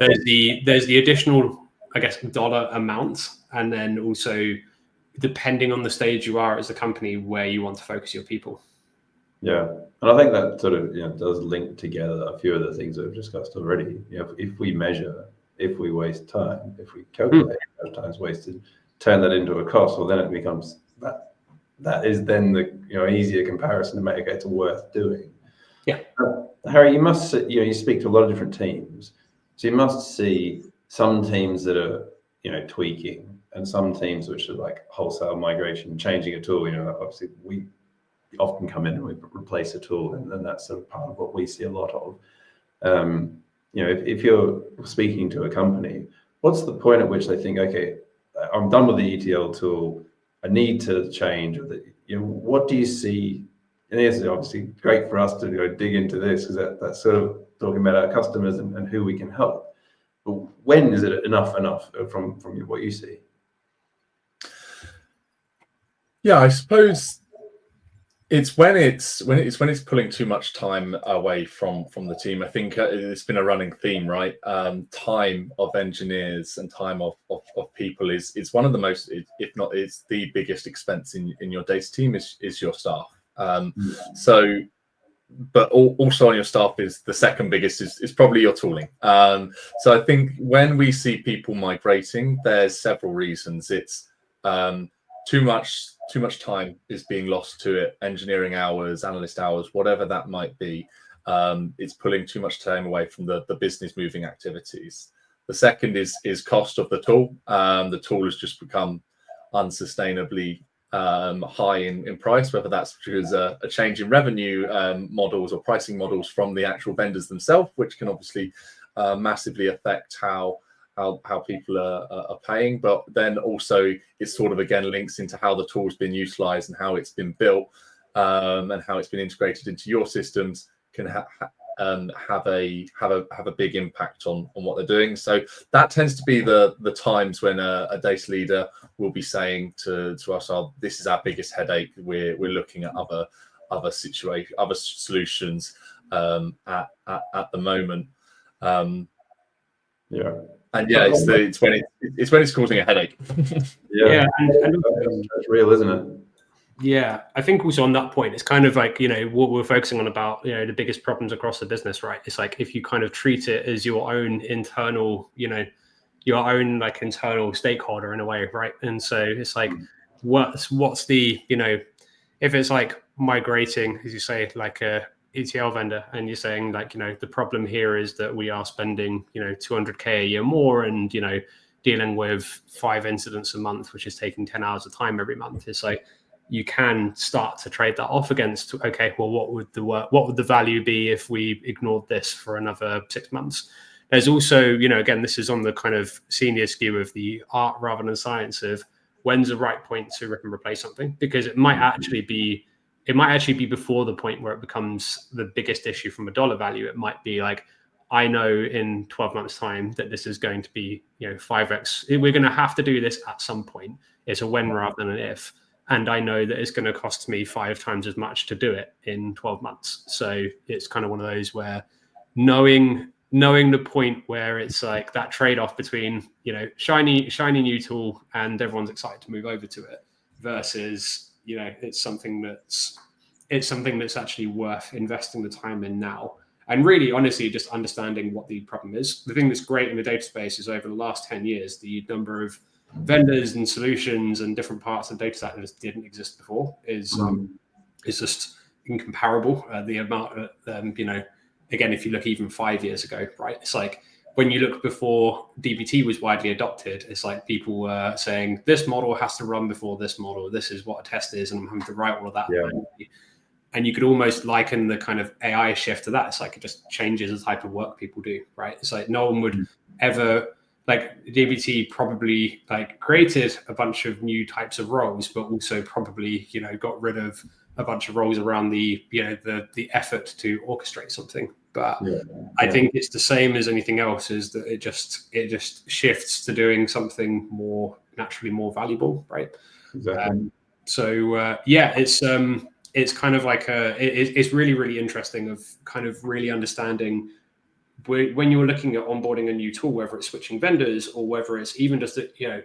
there's the additional, I guess, dollar amount, and then also depending on the stage you are as a company where you want to focus your people. Yeah, and I think that sort of does link together a few of the things that we've discussed already. If we measure, if we waste time, if we calculate those times wasted, turn that into a cost, well, then it becomes that is then the easier comparison to make it worth doing. Yeah, Harry, you must you speak to a lot of different teams, so you must see some teams that are tweaking, and some teams which are like wholesale migration, changing a tool. Obviously we often come in and we replace a tool, and then that's sort of part of what we see a lot of. If you're speaking to a company, what's the point at which they think, okay, I'm done with the ETL tool, I need to change? What do you see? And this is obviously great for us to dig into this, because that's sort of talking about our customers and who we can help. But when is it enough from what you see? Yeah, I suppose it's when it's pulling too much time away from the team. I think it's been a running theme, right? Time of engineers and time of people is one of the most, if not it's the biggest expense in your data team is your staff. So, but also on your staff is the second biggest is probably your tooling. So I think when we see people migrating, there's several reasons. It's too much time is being lost to it, engineering hours, analyst hours, whatever that might be. It's pulling too much time away from the business moving activities. The second is cost of the tool. The tool has just become unsustainably high in price, whether that's because a change in revenue models or pricing models from the actual vendors themselves, which can obviously massively affect how people are paying, but then also it sort of again links into how the tool's been utilized and how it's been built, and how it's been integrated into your systems can have a big impact on what they're doing. So that tends to be the times when a data leader will be saying to us, "Oh, this is our biggest headache. We're looking at other solutions at the moment." Yeah. And yeah, it's when it's causing a headache. Yeah, and that's real, isn't it? Yeah, I think also on that point, it's kind of like, what we're focusing on about, the biggest problems across the business, right? It's like if you kind of treat it as your own internal, your own like internal stakeholder in a way, right? And so it's like, what's the, if it's like migrating, as you say, like a ETL vendor, and you're saying like, the problem here is that we are spending, 200K a year more and, dealing with 5 incidents a month, which is taking 10 hours of time every month. It's like, you can start to trade that off against, okay, well, what would the value be if we ignored this for another 6 months? There's also, again, this is on the kind of senior skew of the art rather than science of when's the right point to rip and replace something, because it might actually be before the point where it becomes the biggest issue from a dollar value. It might be like, I know in 12 months time that this is going to be, 5x. We're going to have to do this at some point. It's a when rather than an if. And I know that it's going to cost me 5 times as much to do it in 12 months. So it's kind of one of those where knowing the point where it's like that trade-off between, shiny new tool and everyone's excited to move over to it versus, it's something that's actually worth investing the time in now. And really, honestly, just understanding what the problem is. The thing that's great in the data space is over the last 10 years, the number of vendors and solutions and different parts of data that just didn't exist before is just incomparable. The amount of, again, if you look even 5 years ago, right? It's like when you look before DBT was widely adopted, it's like people were saying this model has to run before this model. This is what a test is, and I'm having to write all of that. Yeah. And you could almost liken the kind of AI shift to that. It's like it just changes the type of work people do, right? It's like no one would ever, like DBT probably like created a bunch of new types of roles, but also probably, you know, got rid of a bunch of roles around the, you know, the effort to orchestrate something. But I think it's the same as anything else, is that it just shifts to doing something more naturally more valuable, right? Exactly. It's kind of like it's really, really interesting of kind of really understanding when you're looking at onboarding a new tool, whether it's switching vendors or whether it's even just, you know,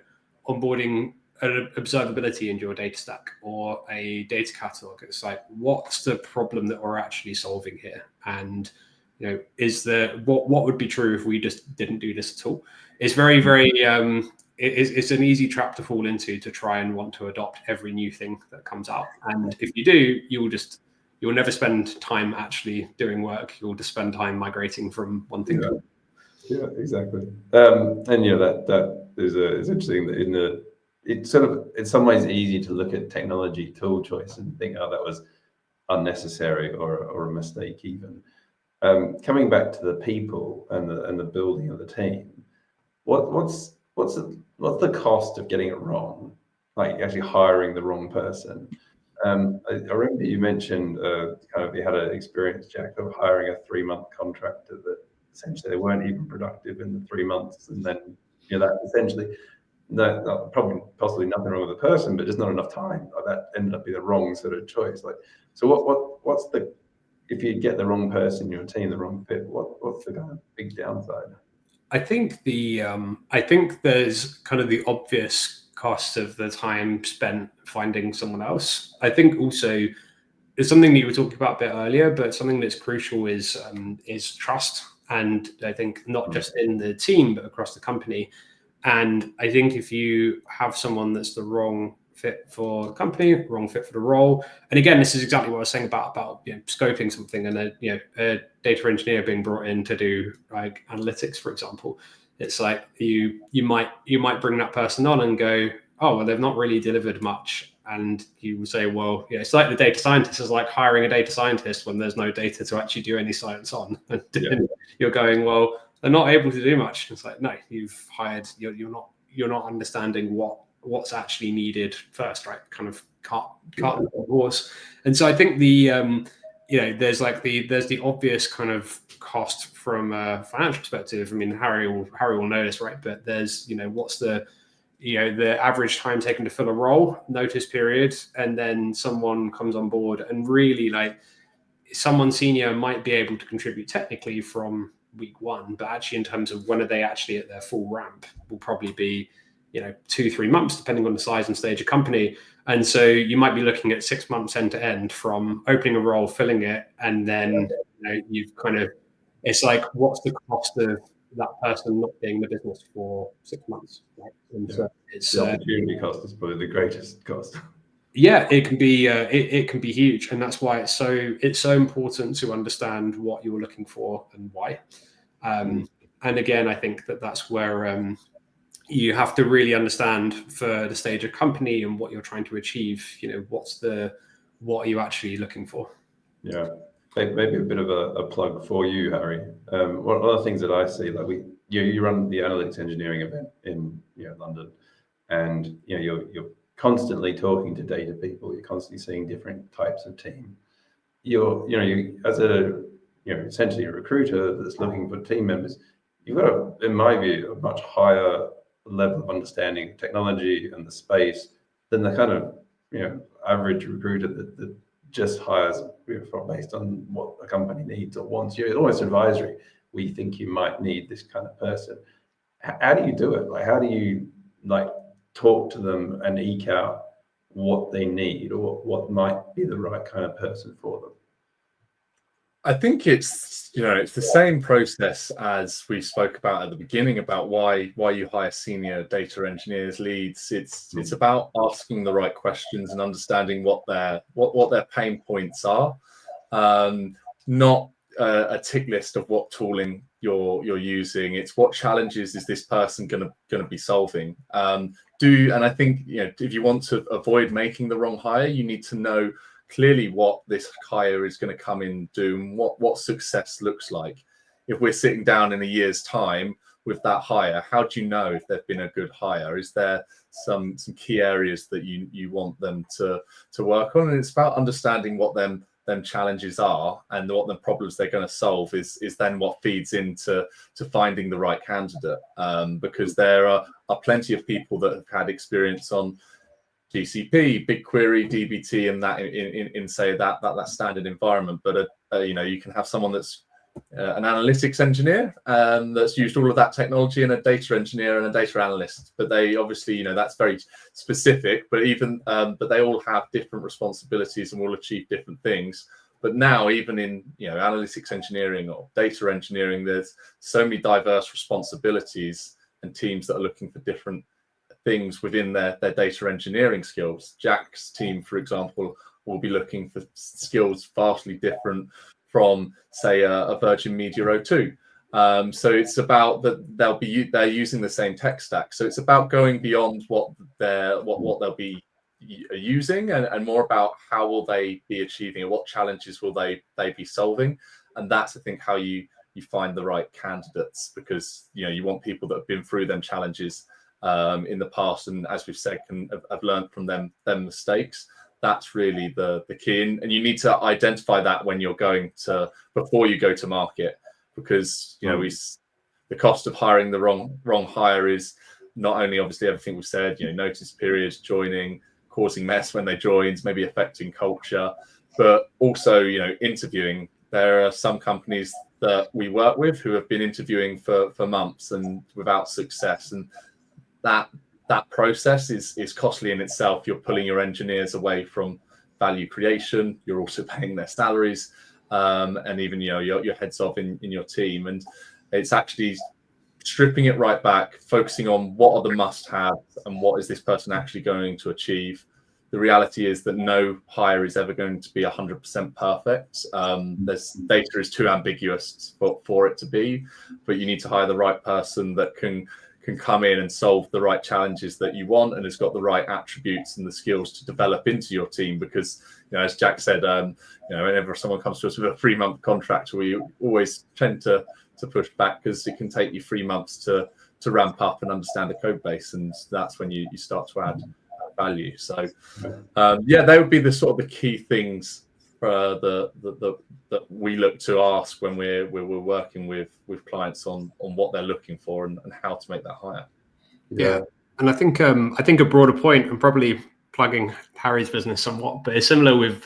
onboarding an observability into your data stack or a data catalog. It's like, what's the problem that we're actually solving here? And, you know, is there what would be true if we just didn't do this at all? It's very, very it's an easy trap to fall into, to try and want to adopt every new thing that comes out. And if you do, you'll never spend time actually doing work. You'll just spend time migrating from one thing to another. Yeah, exactly. And yeah, that is interesting that it's sort of in some ways easy to look at technology tool choice and think, oh, that was unnecessary or a mistake even. Coming back to the people and the building of the team, what's the cost of getting it wrong? Like actually hiring the wrong person. I remember you mentioned kind of you had an experience, Jack, of hiring a 3-month contractor that essentially they weren't even productive in the 3 months, and then that essentially probably possibly nothing wrong with the person, but just not enough time. Like that ended up being the wrong sort of choice. Like, so what's the, if you get the wrong person in your team, the wrong fit, what's the kind of big downside? I think there's kind of the obvious cost of the time spent finding someone else. I think also it's something that you were talking about a bit earlier, but something that's crucial is trust. And I think not just in the team, but across the company. And I think if you have someone that's the wrong fit for the company, wrong fit for the role, and again, this is exactly what I was saying about scoping something, and a data engineer being brought in to do like analytics, for example. It's like you might bring that person on and go, oh, well, they've not really delivered much. And you would say, well, it's like the data scientist is like hiring a data scientist when there's no data to actually do any science on. And you're going, well, they're not able to do much. It's like, no, you've hired, you're not understanding what's actually needed first, right? Kind of cart the horse. And so I think there's the obvious kind of cost from a financial perspective. I mean, Harry will know this, right? But there's, what's the average time taken to fill a role, notice period, and then someone comes on board, and really like someone senior might be able to contribute technically from week one, but actually in terms of when are they actually at their full ramp will probably be 2-3 months, depending on the size and stage of company. And so you might be looking at 6 months end to end from opening a role, filling it, and then you've kind of, it's like, what's the cost of that person not being in the business for 6 months, right? And so it's the opportunity cost is probably the greatest cost. Yeah, it can be it can be huge, and that's why it's so important to understand what you're looking for and why. And again, I think that's where you have to really understand for the stage of company and what you're trying to achieve. What are you actually looking for? Yeah, maybe a bit of a plug for you, Harry. One of the things that I see, like you run the analytics engineering event in London, and you're constantly talking to data people. You're constantly seeing different types of team. You as a essentially a recruiter that's looking for team members. You've got, in my view, a much higher level of understanding of technology and the space than the kind of average recruiter that just hires based on what a company needs or wants. You're almost advisory. We think you might need this kind of person. How do you do it? Like, how do you talk to them and eke out what they need or what might be the right kind of person for them? I think it's the same process as we spoke about at the beginning about why you hire senior data engineers, leads. It's about asking the right questions and understanding what their pain points are. Not a tick list of what tooling you're using. It's what challenges is this person going to be solving. And I think, you know, if you want to avoid making the wrong hire, you need to know clearly what this hire is going to come in and do, and what success looks like. If we're sitting down in a year's time with that hire, how do you know if they've been a good hire? Is there some key areas that you want them to work on? And it's about understanding what them challenges are and what the problems they're going to solve is then what feeds into finding the right candidate. Because there are plenty of people that have had experience on GCP, BigQuery, DBT, and that in say that standard environment. But you know, you can have someone that's an analytics engineer that's used all of that technology, and a data engineer and a data analyst. But they obviously, you know, that's very specific. But even but they all have different responsibilities and will achieve different things. But now, even in, you know, analytics engineering or data engineering, there's so many diverse responsibilities and teams that are looking for different things within their data engineering skills. Jack's team, for example, will be looking for skills vastly different from, say, a Virgin Media O2. So it's about that they're using the same tech stack. So it's about going beyond what they'll be using, and more about how will they be achieving it, what challenges will they be solving. And that's, I think, how you find the right candidates, because, you know, you want people that have been through them challenges in the past, and as we've said, have learned from them mistakes. That's really the key, and you need to identify that when you're before you go to market, because, you know, the cost of hiring the wrong hire is not only obviously everything we've said, you know, notice periods, joining, causing mess when they join, maybe affecting culture, but also, you know, interviewing. There are some companies that we work with who have been interviewing for months and without success, and that process is costly in itself. You're pulling your engineers away from value creation. You're also paying their salaries, and even, you know, your heads off in your team. And it's actually stripping it right back, focusing on what are the must-haves and what is this person actually going to achieve. The reality is that no hire is ever going to be 100% perfect. There's data is too ambiguous for it to be, but you need to hire the right person that can come in and solve the right challenges that you want, and has got the right attributes and the skills to develop into your team. Because, you know, as Jack said, you know, whenever someone comes to us with a 3-month contract, we always tend to push back, because it can take you 3 months to ramp up and understand the code base, and that's when you start to add value. So yeah, they would be the sort of the key things that we look to ask when we're working with clients on what they're looking for and how to make that hire. Yeah, and I think a broader point, and probably plugging Harry's business somewhat, but it's similar with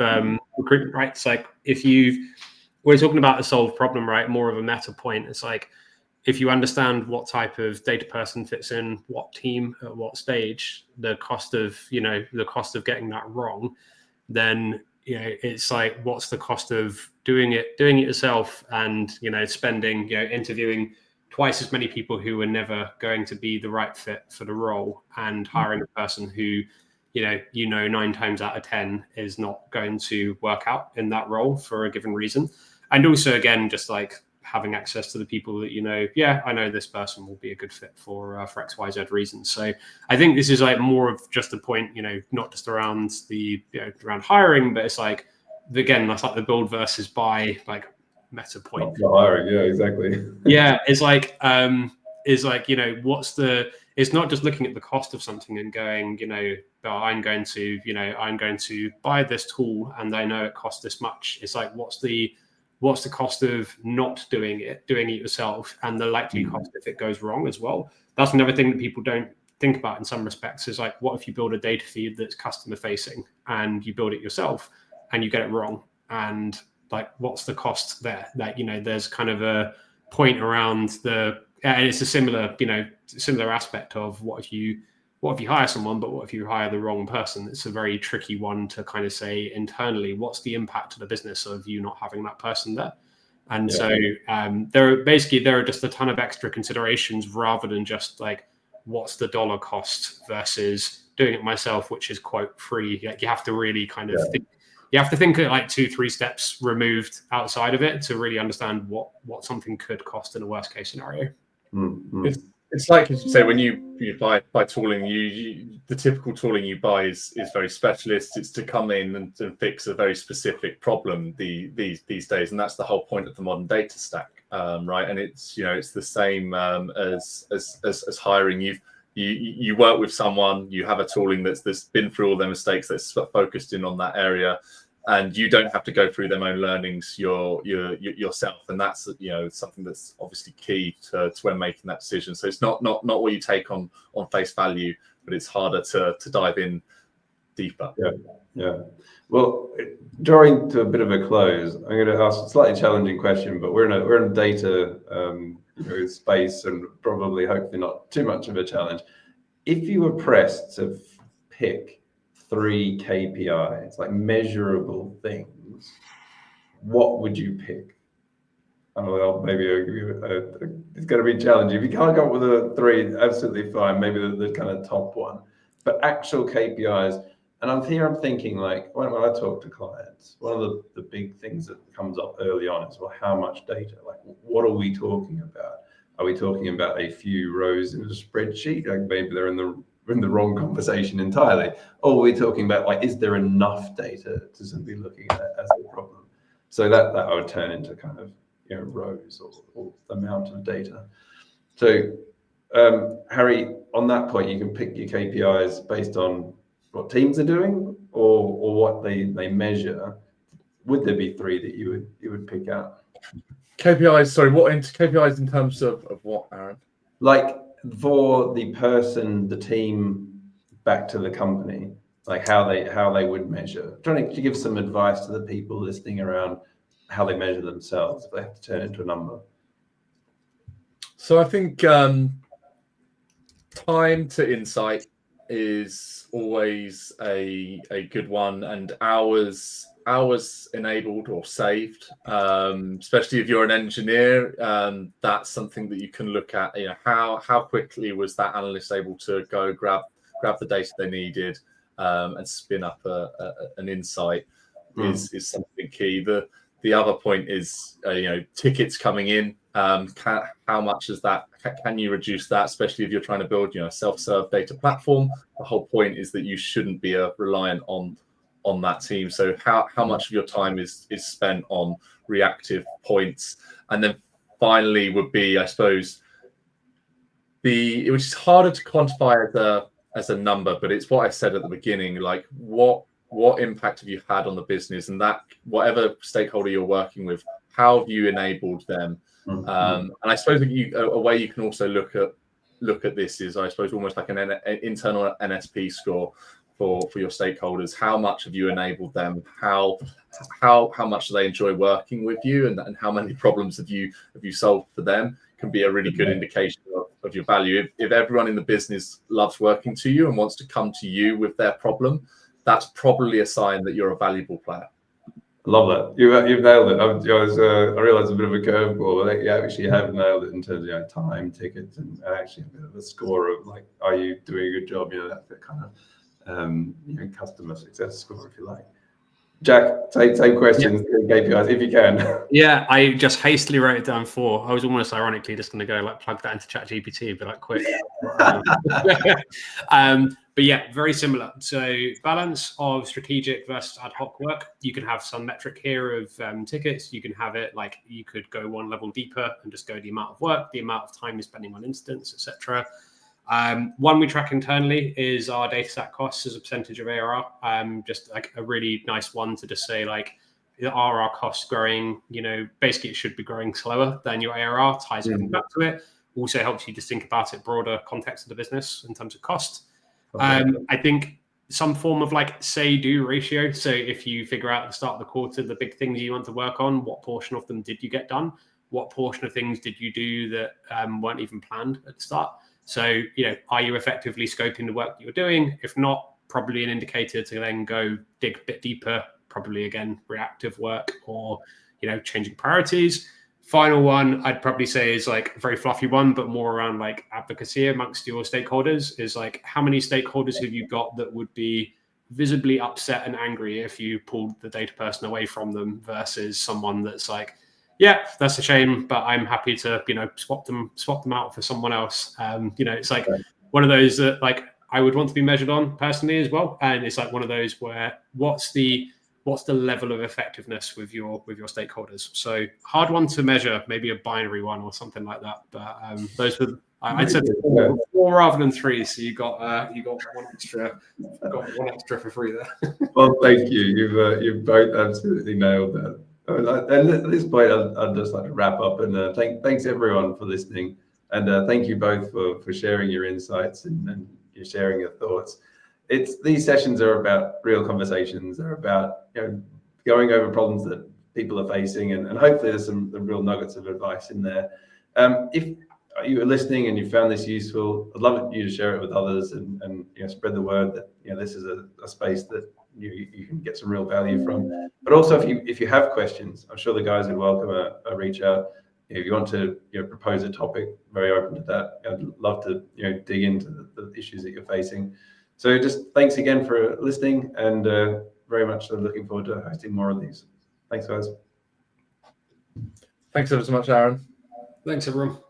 recruitment, right? It's like, we're talking about a solved problem, right? More of a meta point. It's like, if you understand what type of data person fits in what team at what stage, the cost of getting that wrong, then, you know, it's like, what's the cost of doing it yourself, and, you know, spending, you know, interviewing twice as many people who are never going to be the right fit for the role, and hiring a person who, you know, 9 times out of 10 is not going to work out in that role for a given reason. And also, again, just like having access to the people that, you know, yeah, I know this person will be a good fit for XYZ reasons. So I think this is like more of just a point, you know, not just around around hiring, but it's like, again, that's like the build versus buy, like, meta point. Not hiring, yeah, exactly. Yeah, it's like, you know, it's not just looking at the cost of something and going, you know, oh, I'm going to buy this tool and I know it costs this much. It's like, what's the cost of not doing it yourself, and the likely cost if it goes wrong as well. That's another thing that people don't think about in some respects, is like, what if you build a data feed that's customer facing and you build it yourself and you get it wrong? And like, what's the cost there? That, you know, there's kind of a point around and it's a similar aspect of what if you hire someone, but what if you hire the wrong person? It's a very tricky one to kind of say internally, what's the impact to the business of you not having that person there? And so there are just a ton of extra considerations, rather than just like, what's the dollar cost versus doing it myself, which is quote free. Like, you have to really kind of think, you have to think at like 2-3 steps removed outside of it to really understand what something could cost in a worst case scenario. Mm-hmm. It's like, as you say, when you buy tooling, the typical tooling you buy is very specialist. It's to come in and fix a very specific problem these days, and that's the whole point of the modern data stack, right? And it's it's the same as hiring. You work with someone, you have a tooling that's been through all their mistakes, that's focused in on that area, and you don't have to go through their own learnings yourself, and that's something that's obviously key to when making that decision. So it's not what you take on face value, but it's harder to dive in deeper. Yeah. Well, drawing to a bit of a close, I'm going to ask a slightly challenging question, but we're in a data space, and probably hopefully not too much of a challenge. If you were pressed to pick 3 KPIs, like measurable things, what would you pick? Well, maybe I'll give you it's going to be challenging. If you can't come up with a 3, absolutely fine. Maybe the kind of top one, but actual KPIs. And I'm thinking, like, when I talk to clients, one of the big things that comes up early on is, well, how much data? Like, what are we talking about? Are we talking about a few rows in a spreadsheet? Like, maybe they're in the wrong conversation entirely. Or are we talking about, like, is there enough data to be looking at as a problem? So that I would turn into kind of rows or amount of data. So Harry, on that point, you can pick your KPIs based on what teams are doing or what they measure. Would there be 3 that you would pick out? KPIs, sorry, KPIs in terms of what, Aaron? Like for the person, the team, back to the company, like how they would measure. Trying to give some advice to the people listening around how they measure themselves if they have to turn it into a number. So I think time to insight is always a good one, and hours enabled or saved, especially if you're an engineer. That's something that you can look at. How quickly was that analyst able to go grab the data they needed and spin up an insight is something key. The other point is tickets coming in. How much is that? Can you reduce that, especially if you're trying to build a self-serve data platform? The whole point is that you shouldn't be reliant on that team. So how much of your time is spent on reactive points? And then finally would be, I suppose, which is harder to quantify as a number, but it's what I said at the beginning, like what impact have you had on the business, and that whatever stakeholder you're working with, how have you enabled them? And I suppose a way you can also look at this is, I suppose, almost like an internal NSP score for your stakeholders. How much have you enabled them? How much do they enjoy working with you, and how many problems have you solved for them? Can be a really good indication of your value. If everyone in the business loves working to you and wants to come to you with their problem, that's probably a sign that you're a valuable player. I love that. You've nailed it. I realize a bit of a curveball, but you actually have nailed it in terms of time, tickets, and actually a bit of a score of, like, are you doing a good job? That kind of customer success score, if you like. Jack, same questions, KPIs, if you can. Yeah, I just hastily wrote it down 4. I was almost ironically just going to go like plug that into ChatGPT and be like, quick. But yeah, very similar. So balance of strategic versus ad hoc work. You can have some metric here of tickets. You can have it like you could go one level deeper and just go the amount of work, the amount of time you're spending on instance, etc. One we track internally is our data stack costs as a percentage of ARR. Just like a really nice one to just say, like, are our costs growing? Basically it should be growing slower than your ARR, ties everything back to it. Also helps you just think about it broader context of the business in terms of cost. I think some form of like say-do ratio. So if you figure out at the start of the quarter the big things you want to work on, what portion of them did you get done? What portion of things did you do that weren't even planned at the start? So, are you effectively scoping the work that you're doing? If not, probably an indicator to then go dig a bit deeper, probably again, reactive work or, changing priorities. Final one, I'd probably say is like a very fluffy one, but more around like advocacy amongst your stakeholders is like, how many stakeholders have you got that would be visibly upset and angry if you pulled the data person away from them versus someone that's like, yeah, that's a shame, but I'm happy to, swap them out for someone else. It's like one of those that like I would want to be measured on personally as well. And it's like one of those where what's the level of effectiveness with your stakeholders? So hard one to measure, maybe a binary one or something like that. But those were, I'd said four rather than three. So you got one extra for free there. Well, thank you. You've both absolutely nailed that. And at this point, I'd just like to wrap up and thanks everyone for listening, and thank you both for sharing your insights and you're sharing your thoughts. These sessions are about real conversations. They're about going over problems that people are facing, and hopefully there's some real nuggets of advice in there. If you are listening and you found this useful, I'd love you to share it with others and spread the word that this is a space that you can get some real value from. But also, if you have questions, I'm sure the guys would welcome a reach out. If you want to propose a topic, very open to that. I'd love to dig into the issues that you're facing. So just thanks again for listening, and very much looking forward to hosting more of these. Thanks, guys. Thanks ever so much, Aaron. Thanks, everyone.